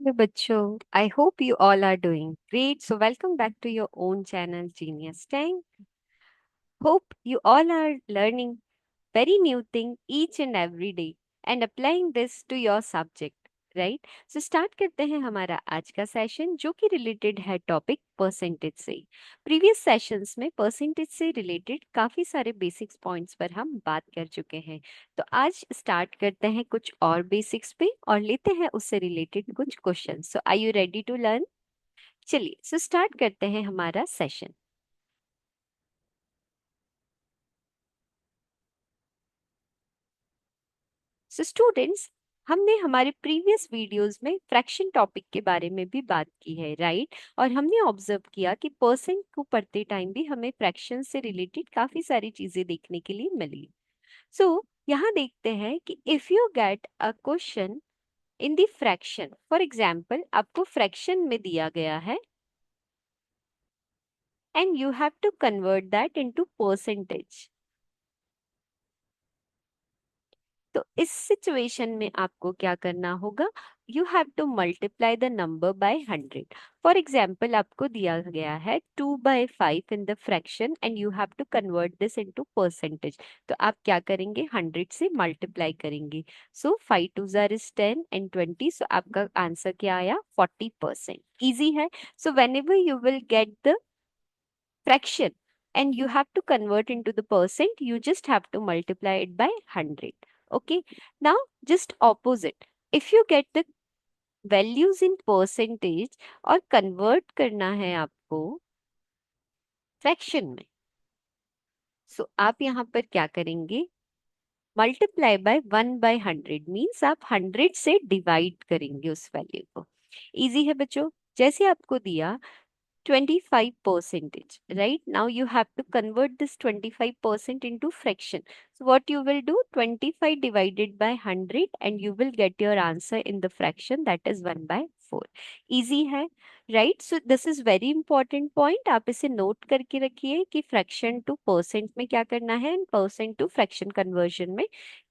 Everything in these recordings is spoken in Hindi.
Hey bachcho, I hope you all are doing great. So welcome back to your own channel Genius Time. Hope you all are learning very new thing each and every day and applying this to your subject, right? So start करते हैं हमारा आज का सेशन जो कि रिलेटेड है टॉपिक परसेंटेज से। प्रीवियस सेशंस में परसेंटेज से रिलेटेड काफी सारे बेसिक्स पॉइंट्स पर हम बात कर चुके हैं। तो आज स्टार्ट करते हैं कुछ और बेसिक्स पे और लेते हैं उससे रिलेटेड कुछ question. So are you ready to learn? चलिए सो स्टार्ट करते हैं हमारा सेशन। सो स्टूडेंट्स, हमने हमारे प्रीवियस वीडियोस में फ्रैक्शन टॉपिक के बारे में भी बात की है, राइट? और हमने ऑब्जर्व किया कि परसेंट को पढ़ते टाइम भी हमें फ्रैक्शन से रिलेटेड काफी सारी चीजें देखने के लिए मिली। सो यहाँ देखते हैं कि if you get a question in the fraction, for example आपको फ्रैक्शन में दिया गया है and you have to convert that into percentage. तो इस सिचुएशन में आपको क्या करना होगा? You have to multiply the number by 100। For example आपको दिया गया है 2/5 in the fraction and you have to convert this into percentage. तो आप क्या करेंगे? 100 से मल्टीप्लाई करेंगे। सो 5 2 जार इज 10 एंड 20। सो आपका आंसर क्या आया? 40%। इजी है। So when ever you will get the fraction and you have to convert into the percent, you just have to multiply it by 100. Okay, now just opposite, if you get the values in percentage और convert करना है आपको fraction में, so आप यहाँ पर क्या करेंगे? मल्टीप्लाई बाय 1/100 मीन्स आप 100 से डिवाइड करेंगे उस वैल्यू को। इजी है बच्चों। जैसे आपको दिया 25 percentage, right? Now you have to convert this 25% into fraction. So what you will do? 25 divided by 100 and you will get your answer in the fraction, that is 1/4. Easy है, right? So this is very important point. आप इसे नोट करके रखिए कि fraction to percent में क्या करना है and percent to fraction conversion में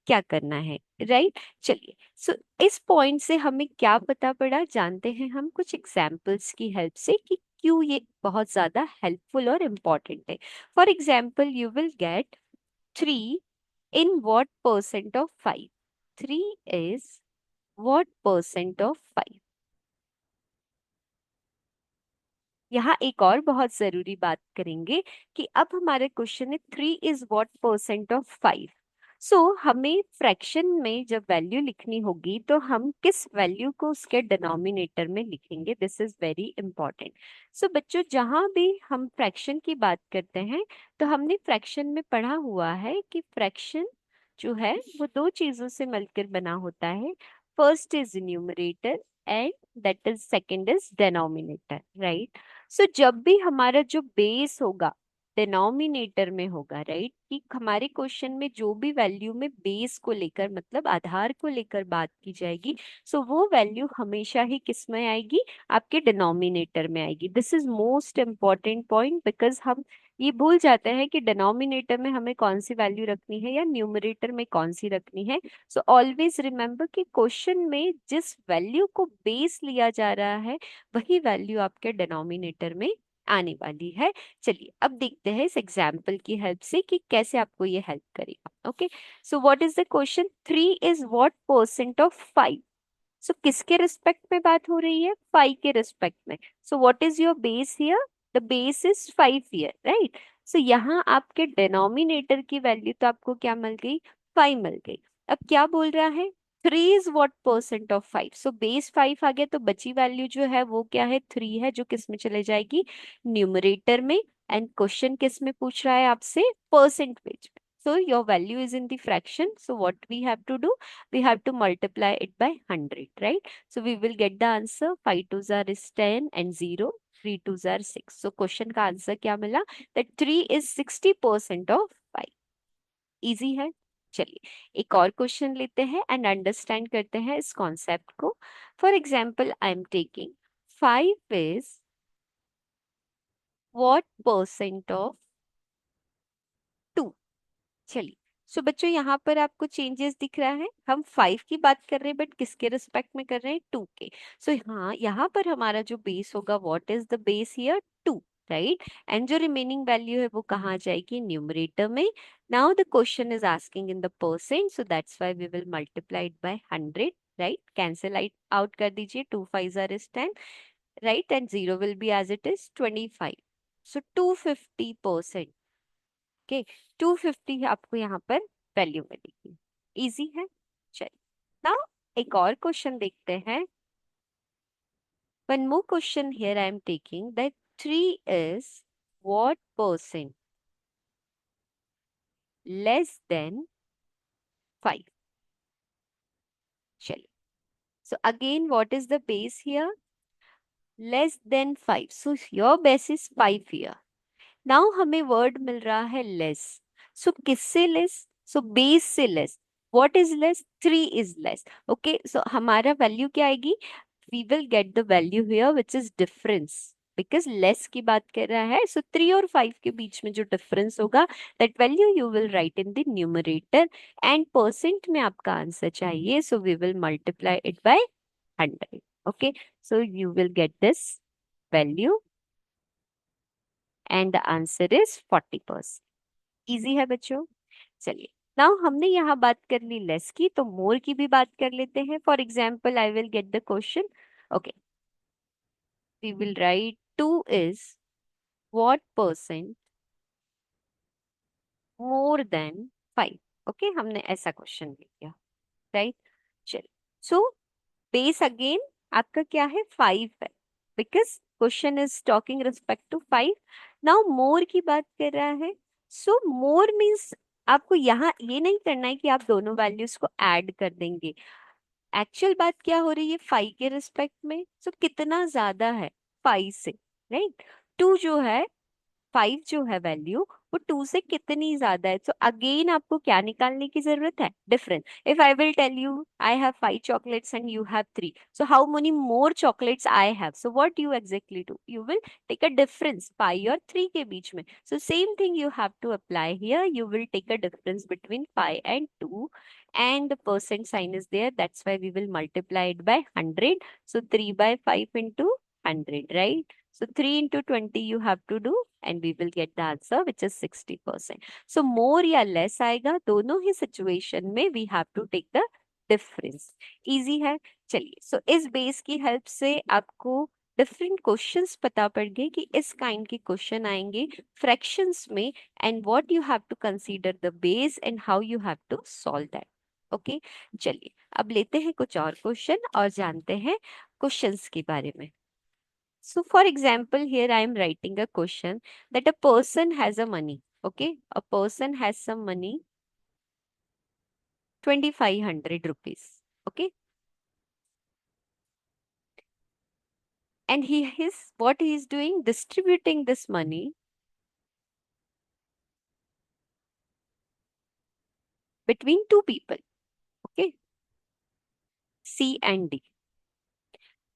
क्या करना है, right? चलिए, सो इस पॉइंट से हमें क्या पता पड़ा जानते हैं हम कुछ एग्जाम्पल्स की हेल्प से कि क्यों ये बहुत ज्यादा हेल्पफुल और इम्पोर्टेंट है। For example you will gate 3 in what percent of 5? 3 is what percent of 5? यहाँ एक और बहुत जरूरी बात करेंगे कि अब हमारे क्वेश्चन है 3 इज व्हाट परसेंट ऑफ 5। सो हमें फ्रैक्शन में जब वैल्यू लिखनी होगी तो हम किस वैल्यू को उसके डिनोमिनेटर में लिखेंगे? This is very important. So बच्चों, जहां भी हम फ्रैक्शन की बात करते हैं तो हमने फ्रैक्शन में पढ़ा हुआ है कि फ्रैक्शन जो है वो दो चीजों से मिलकर बना होता है। First is numerator and that is second is denominator, right? So जब भी हमारा जो बेस होगा डिनोमिनेटर में होगा, राइट, कि हमारे क्वेश्चन में जो भी वैल्यू में बेस को लेकर मतलब आधार को लेकर बात की जाएगी, सो वो वैल्यू हमेशा ही किस में आएगी? आपके डिनोमिनेटर में आएगी। This is most important point because हम ये भूल जाते हैं कि डिनोमिनेटर में हमें कौन सी वैल्यू रखनी है या न्यूमरेटर में कौन सी रखनी है। सो ऑलवेज रिमेम्बर कि क्वेश्चन में जिस वैल्यू को बेस लिया जा रहा है वही वैल्यू आपके डिनोमिनेटर में आने वाली है। चलिए अब देखते हैं इस एग्जाम्पल की हेल्प से कि कैसे आपको ये हेल्प करेगा। Okay, so what is the question? 3 is what percent of 5? सो किसके रिस्पेक्ट में बात हो रही है? 5 के रिस्पेक्ट में। So what is your base here? The base is 5 here, right? So यहाँ आपके डिनोमिनेटर की वैल्यू तो आपको क्या मिल गई? 5 मिल गई। अब क्या बोल रहा है? 3 is what percent of 5? So base 5 आ गया तो बची वैल्यू जो है वो क्या है? 3 है, जो किस में चले जाएगी? न्यूमरेटर में। एंड क्वेश्चन किस में पूछ रहा है आपसे? परसेंटेज में। So your value is in the fraction, so what we have to do? we have to multiply it by 100, right? So we will get the answer 5 2s are is 10 and 0, 3 2s are 6. So question का आंसर क्या मिला? That 3 is 60% of 5. Easy है। चलिए एक और क्वेश्चन लेते हैं एंड अंडरस्टैंड करते हैं इस कॉन्सेप्ट को। For example I am taking 5 is what percent of 2? चलिए सो बच्चों यहाँ पर आपको चेंजेस दिख रहा है, हम 5 की बात कर रहे हैं बट किसके रिस्पेक्ट में कर रहे हैं, 2 के। सो हाँ, यहाँ पर हमारा जो बेस होगा, what is the base here, 2, right. And जो रिमेनिंग वैल्यू है वो कहाँ जाएगी, न्यूमरेटर में। Now the question is asking in the percent, so that's why we will multiply it by 100, right. Cancel out कर दीजिए, 2 5 is 10, right, and 0 will be as it is 25, so 250%, okay. 250 आपको यहाँ पर वैल्यू मिलेगी। इजी है। चलिए नाउ एक और क्वेश्चन देखते हैं। One more question here I am taking that 3 is what percent less than 5? चलिए, so again what is the base here, less than 5, so your base is 5 here. Now हमें वर्ड मिल रहा है लेस, सो किससे लेस, सो बेस से less. What is less, 3 is less, okay. So हमारा वैल्यू क्या आएगी, we will get the value here which is difference, because less की बात कर रहा है, सो 3 और 5 के बीच में जो डिफरेंस होगा, that value you will write in the numerator, and percent में आपका आंसर चाहिए, so we will multiply it by 100, okay. So you will get this value and the answer is 40%। Easy है बच्चों। चलिए नाउ हमने यहाँ बात कर ली लेस की, तो मोर की भी बात कर लेते हैं। For example I will get the question, okay. We will write 2 is what percent more than 5, okay. हमने ऐसा क्वेश्चन लिया, राइट। चलिए, सो बेस अगेन आपका क्या है, 5 है, because question is talking respect to 5। Now more की बात कर रहा है, सो मोर मीन्स आपको यहाँ ये नहीं करना है कि आप दोनों वैल्यूज को ऐड कर देंगे। एक्चुअल बात क्या हो रही है, 5 के रिस्पेक्ट में, सो कितना ज्यादा है 5 से, राइट। 2 जो है, 5 जो है वैल्यू, वो 2 से कितनी ज्यादा है। तो अगेन आपको क्या निकालने की जरूरत है, difference. If I will tell you I have 5 chocolates and you have 3, so how many more chocolates I have, so what you exactly do, you will take a difference 5 और 3 के बीच में। So same thing you have to apply here, you will take a difference between 5 and 2, and the percent sign is there, that's why we will multiply it by 100, so 3 by 5 into 100, right? So 3 into 20 you have to do, and we will get the answer which is 60%. So more या less आएगा, दोनों ही situation में we have to take the difference. Easy है। चलिए, so इस बेस की हेल्प से आपको डिफरेंट क्वेश्चंस पता पड़ गए कि इस काइंड के क्वेश्चन आएंगे फ्रैक्शंस में, and what you have to consider the base and how you have to solve that, okay. चलिए अब लेते हैं कुछ और क्वेश्चन और जानते हैं क्वेश्चंस के बारे में। So for example, here I am writing a question that a person has a money. Okay, a person has some money, 2500 rupees. Okay, and he is what he is doing, distributing this money between two people. Okay, C and D.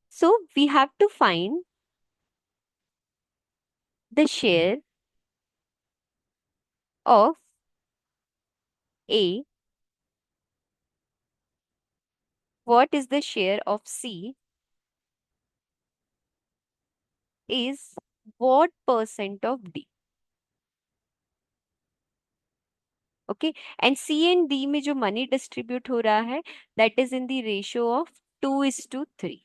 So we have to find the share of A. What is the share of C? Is what percent of D? Okay, and C and D में जो मनी डिस्ट्रीब्यूट हो रहा है, that is in the ratio of 2:3।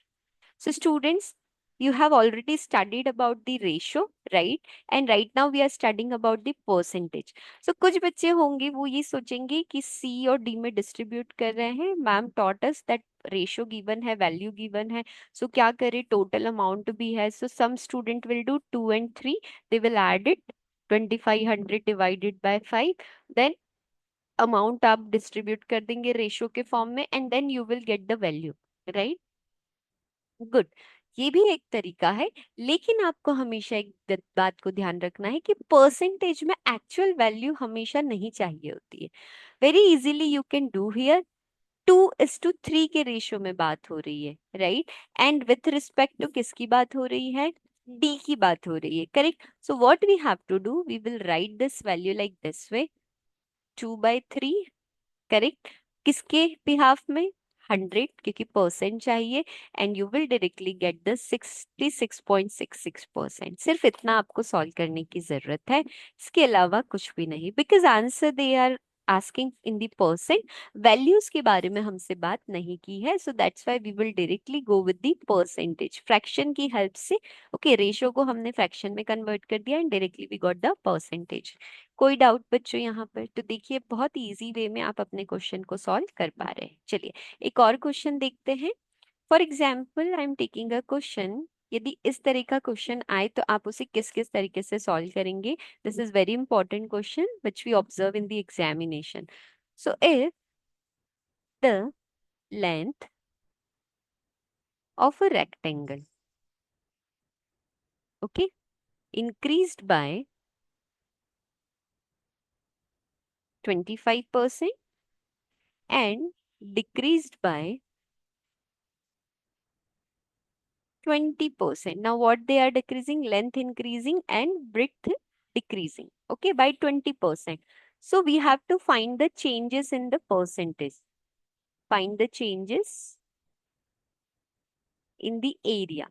So students, you have already studied about the ratio, right, and right now we are studying about the percentage. So कुछ बच्चे होंगे वो ये सोचेंगे कि C और D में डिस्ट्रीब्यूट कर रहे हैं, ma'am taught us that ratio given है, वैल्यू गिवन है, सो क्या करे, टोटल अमाउंट भी है। So some student will do 2 and 3, they will add it, 2500 divided by 5, then amount आप डिस्ट्रीब्यूट कर देंगे रेशियो के फॉर्म में, and then you will get the value, right. Good, ये भी एक तरीका है, लेकिन आपको हमेशा एक बात को ध्यान रखना है कि परसेंटेज में एक्चुअल वैल्यू हमेशा नहीं चाहिए होती है। Very easily you can do here, 2:3 के रेशियो में बात हो रही है, right, and with respect to किसकी बात हो रही है, डी की बात हो रही है, correct. So what we have to do, we will write this value like this way, 2/3, correct. किसके बिहाफ में? 100, क्योंकि परसेंट चाहिए, and you will directly get the 66.66%। सिर्फ इतना आपको सॉल्व करने की जरूरत है, इसके अलावा कुछ भी नहीं, because answer they are asking in the percent. Values के बारे में हमसे बात नहीं की है, so that's why we will directly go with the percentage fraction की हेल्प से। ओके, रेशो को हमने फ्रैक्शन में कन्वर्ट कर दिया and directly we got the percentage. कोई डाउट बच्चों यहाँ पर? तो देखिए, बहुत इजी वे में आप अपने क्वेश्चन को सॉल्व कर पा रहे हैं। चलिए एक और क्वेश्चन देखते हैं। For example I am taking a question. यदि इस तरह का क्वेश्चन आए तो आप उसे किस किस तरीके से सॉल्व करेंगे? This is very important question which we observe in the examination. So if the length of a rectangle, okay, increased by 25% and decreased by 20%. Now what they are decreasing? Length increasing and breadth decreasing, okay, by 20%. So we have to find the changes in the percentage. Find the changes in the area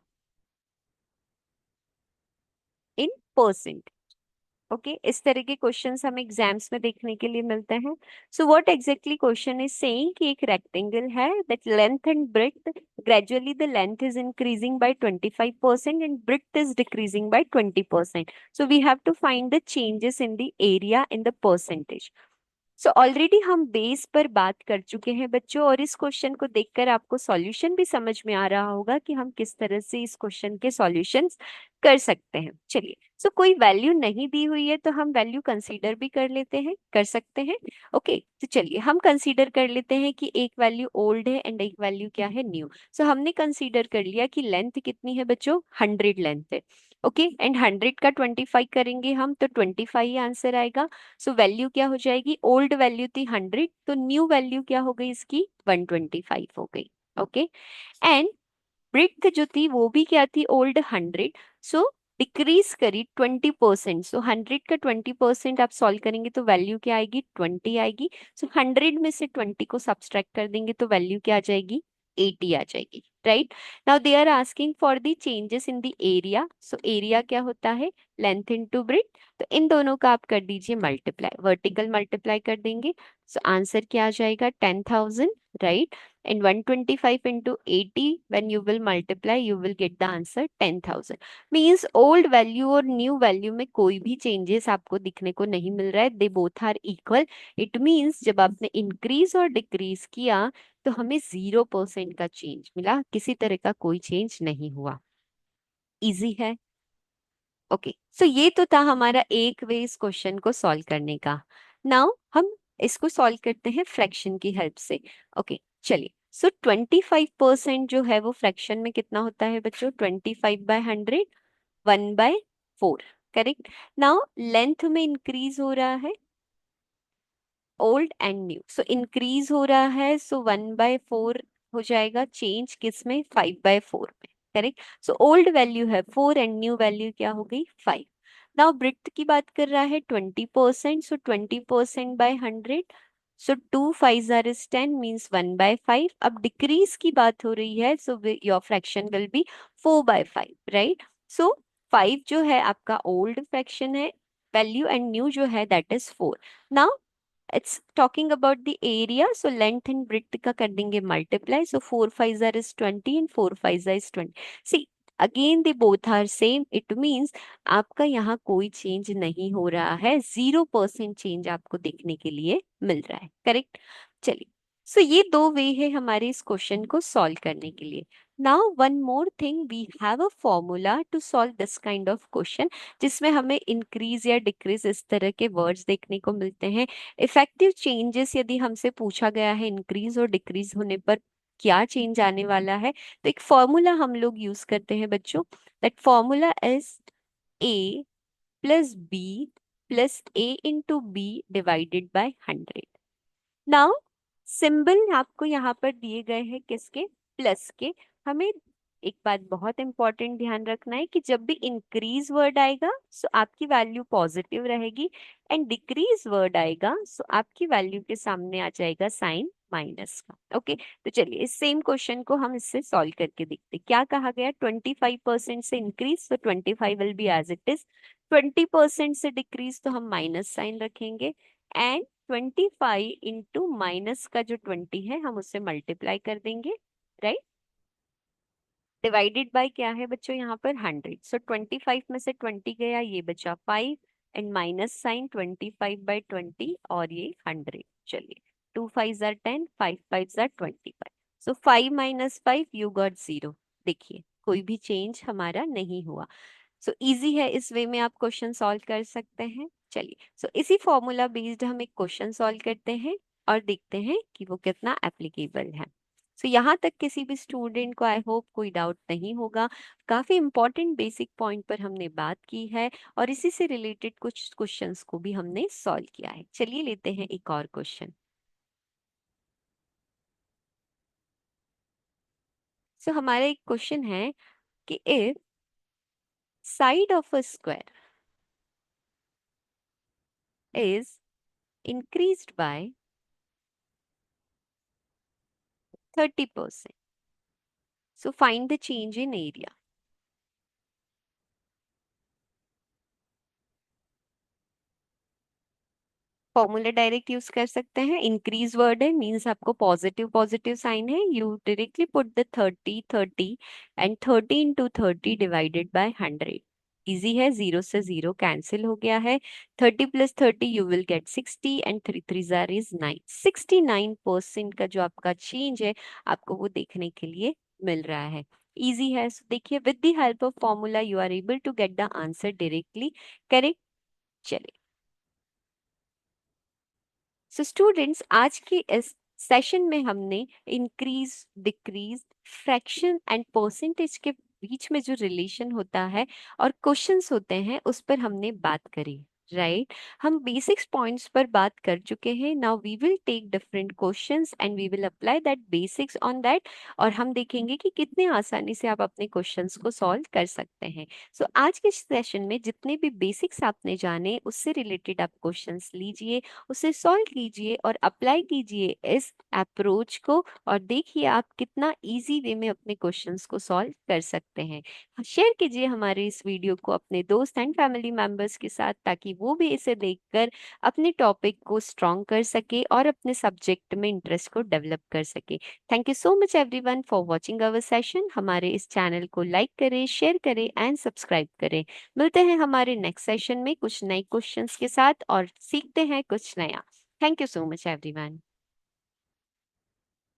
in percent. Okay, इस तरह के क्वेश्चंस हमें एग्जाम्स में देखने के लिए मिलते हैं। So what exactly question is saying कि एक रेक्टेंगल है that length and breadth, gradually the length is increasing by 25% and breadth is decreasing by 20%। So we have to find the changes in the area in the percentage. So already हम बेस पर बात कर चुके हैं बच्चों, और इस क्वेश्चन को देखकर आपको सॉल्यूशन भी समझ में आ रहा होगा कि हम किस तरह से इस क्वेश्चन के सॉल्यूशंस कर सकते हैं। चलिए, सो कोई वैल्यू नहीं दी हुई है तो हम वैल्यू कंसीडर भी कर लेते हैं, कर सकते हैं। ओके, तो चलिए हम कंसीडर कर लेते हैं कि एक वैल्यू ओल्ड है एंड एक वैल्यू क्या है? न्यू। सो हमने कंसीडर कर लिया कि लेंथ कितनी है बच्चों? 100 लेंथ है। ओके, एंड 100 का 25 करेंगे हम तो 25 आंसर आएगा। सो वैल्यू क्या हो जाएगी? ओल्ड वैल्यू थी 100, तो न्यू वैल्यू क्या हो गई इसकी? 125 हो गई। ओके, एंड ब्रेड्थ जो थी वो भी क्या थी? ओल्ड 100, सो डिक्रीज करी 20%। सो 100 का 20% आप सॉल्व करेंगे तो वैल्यू क्या आएगी? 20 आएगी। सो 100 में से 20 को सब्सट्रैक्ट कर देंगे तो वैल्यू क्या आ जाएगी? 80 आ जाएगी, right. Now they are asking for the changes in the area. So area क्या होता है? Length into breadth. तो इन दोनों का आप कर दीजिए मल्टीप्लाई, वर्टिकल मल्टीप्लाई कर देंगे। सो आंसर क्या आ जाएगा? 10,000, right. And 125 into 80, when you will multiply, you will get the answer 10,000. Means old value और new value में कोई भी changes आपको दिखने को नहीं मिल रहा है। They both are equal. It means जब आपने increase और decrease किया तो हमें 0% का change मिला, किसी तरह का कोई change नहीं हुआ। Easy है। ओके, सो ये तो था हमारा एक वे इस क्वेश्चन को सॉल्व करने का। नाउ हम इसको सॉल्व करते हैं फ्रैक्शन की हेल्प से। ओके, चलिए। सो 25% जो है वो फ्रैक्शन में कितना होता है बच्चों? 25/100, 1/4, करेक्ट। नाउ लेंथ में इंक्रीज हो रहा है, old and new, so increase हो रहा है, सो 1/4 हो जाएगा। चेंज किस में? 5/4 में, करेक्ट। सो ओल्ड वैल्यू है 4 एंड न्यू वैल्यू क्या हो गई? 5। नाउ ब्रेड्थ की बात कर रहा है 20%, सो 20%/100, सो 2 5 इज 10 मीन्स 1/5। अब डिक्रीज की बात हो रही है, so your fraction will be 4/5, right. So 5 जो है आपका ओल्ड फ्रैक्शन है वैल्यू, एंड न्यू जो है that is 4। Now it's talking about the area, so length and breadth का कर देंगे multiply, so 4 5 is 20 and 4 5 is 20। see, again they both are same, it means आपका यहाँ कोई चेंज नहीं हो रहा है, 0% चेंज आपको देखने के लिए मिल रहा है, करेक्ट। चलिए, सो ये दो वे है हमारे इस क्वेश्चन को सॉल्व करने के लिए। Now one more thing, we have a formula to solve this kind of question, जिसमें हमें इंक्रीज या डिक्रीज इस तरह के वर्ड्स देखने को मिलते हैं। इफेक्टिव चेंजेस यदि हमसे पूछा गया है इंक्रीज और डिक्रीज होने पर क्या चेंज आने वाला है, तो एक फॉर्मूला हम लोग यूज करते हैं बच्चों। That formula is A plus B plus A into B divided by 100। Now symbol आपको यहाँ पर दिए गए हैं किसके? प्लस के। हमें एक बात बहुत इंपॉर्टेंट ध्यान रखना है कि जब भी इंक्रीज वर्ड आएगा सो आपकी वैल्यू पॉजिटिव रहेगी, एंड डिक्रीज वर्ड आएगा सो आपकी वैल्यू के सामने आ जाएगा साइन माइनस का। ओके, तो चलिए इस सेम क्वेश्चन को हम इससे सॉल्व करके देखते हैं। क्या कहा गया, 25% से इंक्रीज तो 25 will be as it is, 20% से डिक्रीज तो हम माइनस साइन रखेंगे, एंड 25 इंटू माइनस का जो 20 है हम उससे मल्टीप्लाई कर देंगे, राइट। डिवाइडेड बाय क्या है बच्चों यहाँ पर 100, सो 25 में से 20 गया, ये बचा 5, एंड माइनस साइन 25/20 और ये 100। चलिए 2 5 jar 10, 5 5 jar 25, so 5 minus 5 you got 0। देखिए कोई भी चेंज हमारा नहीं हुआ। सो इजी है, इस वे में आप क्वेश्चन सॉल्व कर सकते हैं। चलिए सो इसी फॉर्मूला बेस्ड हम एक क्वेश्चन सॉल्व करते हैं और देखते हैं कि वो कितना एप्लीकेबल है। सो यहाँ तक किसी भी स्टूडेंट को आई होप कोई डाउट नहीं होगा। काफी इंपॉर्टेंट बेसिक पॉइंट पर हमने बात की है और इसी से रिलेटेड कुछ क्वेश्चंस को भी हमने सॉल्व किया है। चलिए लेते हैं एक और क्वेश्चन। सो हमारा एक क्वेश्चन है कि if side of a square is increased by 30%. So find the change in area. Formula direct use कर सकते हैं, इंक्रीज वर्ड है मीन्स आपको पॉजिटिव पॉजिटिव साइन है, you directly put the 30 and 30 into 30 divided by 100। Easy है, जीरो से जीरो कैंसिल हो गया है, 30 plus 30 you will gate 60 and 3 3 jar is 9। 69% का जो आपका चेंज है आपको वो देखने के लिए मिल रहा है। इजी है, so देखिए with the help of formula you are able to get the answer directly correct. चलिए सो स्टूडेंट्स आज के इस सेशन में हमने increase decrease fraction and percentage के बीच में जो रिलेशन होता है और क्वेश्चंस होते हैं उस पर हमने बात करी, राइट। हम बेसिक्स पॉइंट्स पर बात कर चुके हैं। Now we will take different questions and we will apply that basics on that, और हम देखेंगे कि कितने आसानी से आप अपने क्वेश्चंस को सॉल्व कर सकते हैं। सो आज के सेशन में जितने भी बेसिक्स आपने जाने उससे रिलेटेड आप क्वेश्चंस लीजिए, उसे सॉल्व कीजिए और अप्लाई कीजिए इस अप्रोच को, और देखिए आप कितना इजी वे में अपने क्वेश्चंस को सॉल्व कर सकते हैं। शेयर कीजिए हमारे इस वीडियो को अपने दोस्त एंड फैमिली मेंबर्स के साथ ताकि वो भी इसे देखकर अपने टॉपिक को स्ट्रॉन्ग कर सके और अपने सब्जेक्ट में इंटरेस्ट को डेवलप कर सके। Thank you so much everyone for watching our session. हमारे इस चैनल को लाइक करें, शेयर करें एंड सब्सक्राइब करें। मिलते हैं हमारे नेक्स्ट सेशन में कुछ नए क्वेश्चंस के साथ और सीखते हैं कुछ नया। Thank you so much everyone.